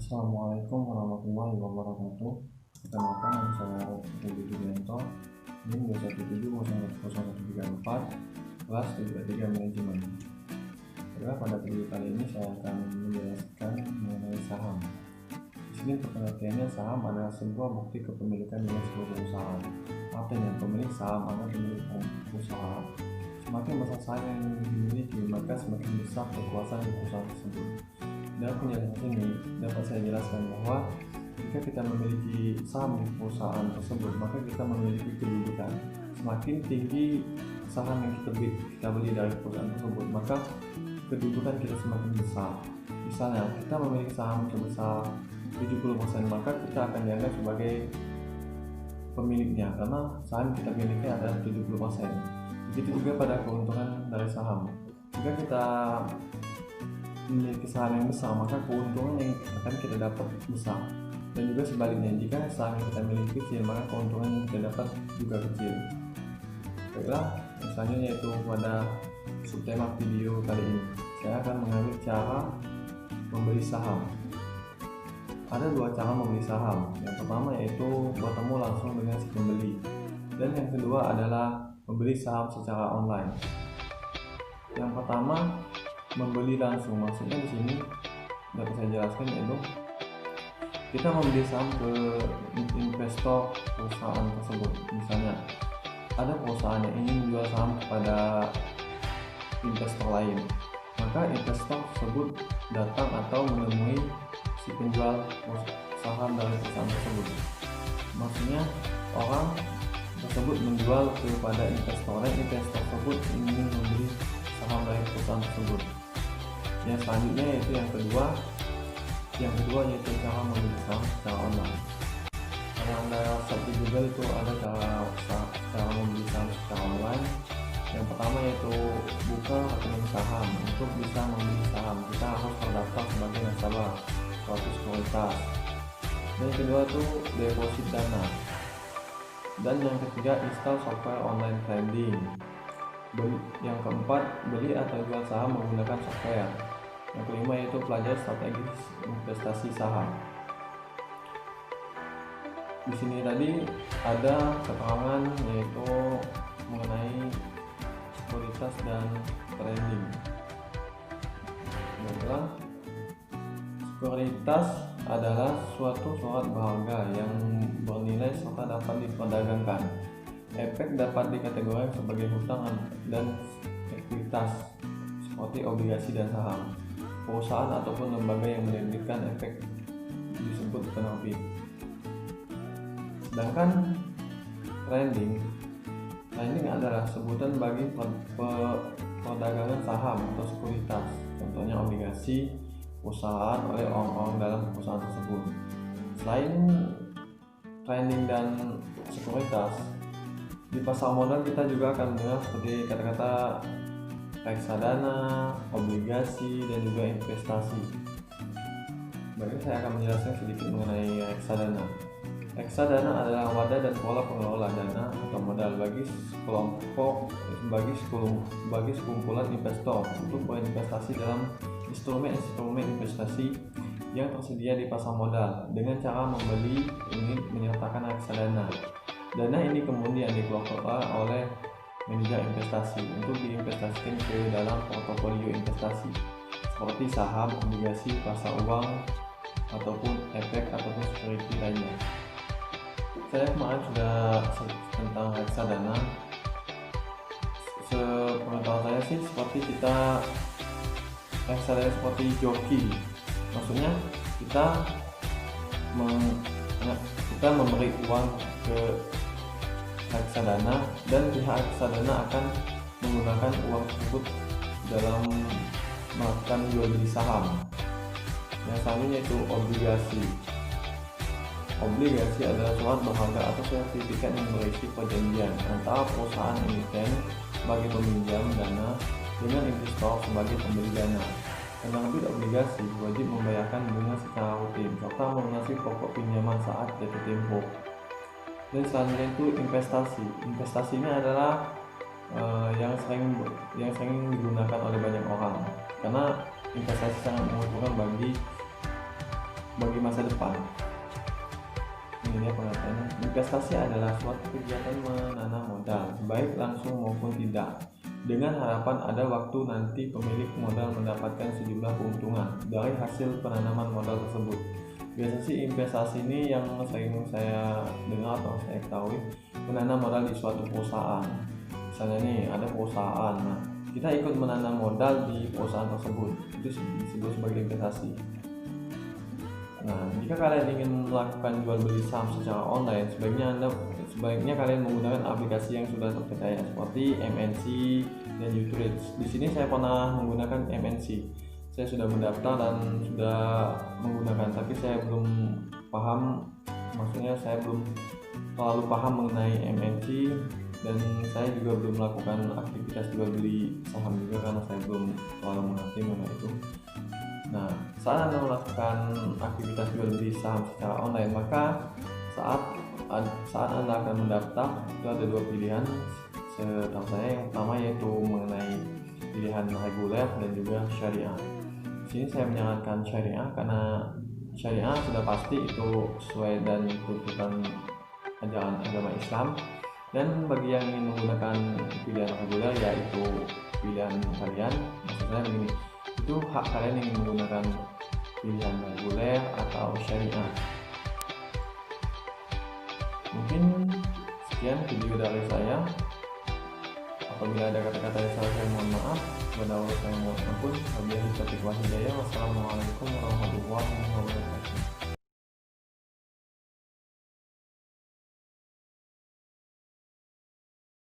Assalamualaikum warahmatullahi wabarakatuh. Perkenalkan, nama saya Rudi Dudianto, NIM 2170134, kelas 33 manajemen. Pada video kali ini saya akan menjelaskan mengenai saham. Di sini pengertiannya, saham adalah sebuah bukti kepemilikan dengan seluruh perusahaan. Artinya pemilik saham adalah pemilik perusahaan. Semakin besar saham yang dimiliki, maka semakin besar kekuasaan perusahaan tersebut. Dalam penjelasan ini dapat saya jelaskan bahwa jika kita memiliki saham di perusahaan tersebut, maka kita memiliki kedudukan. Semakin tinggi saham yang kita beli dari perusahaan tersebut, maka kedudukan kita semakin besar. Misalnya kita memiliki saham sebesar 70%, maka kita akan dianggap sebagai pemiliknya karena saham kita miliki adalah 70%. Begitu juga pada keuntungan dari saham. Jika kita memiliki saham yang besar, maka keuntungan yang akan kita dapat besar. Dan juga sebaliknya, jika saham yang kita miliki kecil, maka keuntungan yang kita dapat juga kecil. Baiklah, selanjutnya yaitu pada subtema video kali ini saya akan mengambil cara membeli saham. Ada dua cara membeli saham. Yang pertama yaitu bertemu langsung dengan si pembeli, dan yang kedua adalah membeli saham secara online. Yang pertama, membeli langsung, maksudnya di sini dapat saya jelaskan yaitu kita membeli saham ke investor perusahaan tersebut. Misalnya ada perusahaan yang ingin menjual saham kepada investor lain, maka investor tersebut datang atau menemui si penjual saham dari perusahaan tersebut. Maksudnya orang tersebut menjual kepada investor, dan investor tersebut ingin membeli saham dari perusahaan tersebut. Yang selanjutnya yaitu yang kedua yaitu cara membeli saham secara online. Kalau Anda search di Google itu ada cara membeli saham secara online. Yang pertama yaitu buka rekening saham. Untuk bisa membeli saham, kita harus terdaftar sebagai nasabah suatu sekuritas. Dan yang kedua itu deposit dana. Dan yang ketiga, install software online trading. Yang keempat, beli atau jual saham menggunakan software. Yang kelima yaitu pelajari strategi investasi saham. Di sini tadi ada keterangan yaitu mengenai sekuritas dan trading. Baiklah, sekuritas adalah suatu surat berharga yang bernilai serta dapat diperdagangkan. Efek dapat dikategorikan sebagai hutang dan ekuitas seperti obligasi dan saham. Perusahaan ataupun lembaga yang menerbitkan efek disebut penerbit. Sedangkan trading adalah sebutan bagi perdagangan saham atau sekuritas, contohnya obligasi perusahaan oleh orang-orang dalam perusahaan tersebut. Selain trading dan sekuritas, di pasar modal kita juga akan mendengar seperti kata-kata reksadana, obligasi, dan juga investasi. Baik, saya akan menjelaskan sedikit mengenai reksadana. Reksadana adalah wadah dan pola pengelola dana atau modal bagi sekumpulan investor untuk berinvestasi dalam instrumen investasi yang tersedia di pasar modal dengan cara membeli unit menyertakan reksadana. Dana ini kemudian dikelola oleh manajer investasi untuk diinvestasikan ke dalam portofolio investasi seperti saham, obligasi, pasar uang, ataupun efek ataupun security lainnya. Saya kemarin sudah tentang reksadana. Sepengetahuan saya sih seperti reksadana seperti joki. Maksudnya kita memberi uang ke reksadana dan pihak reksadana akan menggunakan uang tersebut dalam melakukan jual beli saham. Yang selanjutnya itu obligasi. Obligasi adalah surat berharga atau sertifikat yang berisi perjanjian antara perusahaan emiten sebagai peminjam dana dengan investor sebagai pembeli dana. Penerbit obligasi wajib membayarkan bunga secara rutin serta melunasi pokok pinjaman saat jatuh tempo. Dan selanjutnya itu investasi. Investasi ini adalah yang sering digunakan oleh banyak orang karena investasi sangat menguntungkan bagi bagi masa depan. Ini dia pengertiannya. Investasi adalah suatu kegiatan menanam modal, baik langsung maupun tidak, dengan harapan ada waktu nanti pemilik modal mendapatkan sejumlah keuntungan dari hasil penanaman modal tersebut. Biasanya sih investasi ini yang sering saya dengar atau saya ketahui, menanam modal di suatu perusahaan. Misalnya nih ada perusahaan, nah kita ikut menanam modal di perusahaan tersebut, itu disebut sebagai investasi. Nah, jika kalian ingin melakukan jual beli saham secara online, sebaiknya kalian menggunakan aplikasi yang sudah terpercaya seperti MNC dan YouTrade. Di sini saya pernah menggunakan MNC. Saya sudah mendaftar dan sudah menggunakan, tapi saya belum paham, maksudnya saya belum terlalu paham mengenai MNC, dan saya juga belum melakukan aktivitas jual beli saham juga karena saya belum terlalu mengerti mengenai itu. Nah, saat Anda melakukan aktivitas jual beli saham secara online, maka saat Anda akan mendaftar, itu ada dua pilihan setahu saya. Yang pertama yaitu mengenai pilihan reguler dan juga syariah. Di sini saya menyarankan syariah karena syariah sudah pasti itu sesuai dan tuntutan ajaran agama Islam. Dan bagi yang ingin menggunakan pilihan reguler, yaitu pilihan kalian, maksud saya begini, itu hak kalian ingin menggunakan pilihan reguler atau syariah. Mungkin sekian video dari saya. Apabila ada kata-kata yang salah, saya mohon maaf. Kepada Allah saya mohon ampun. Wabillahi taufiq wal hidayah. Wassalamualaikum warahmatullahi wabarakatuh.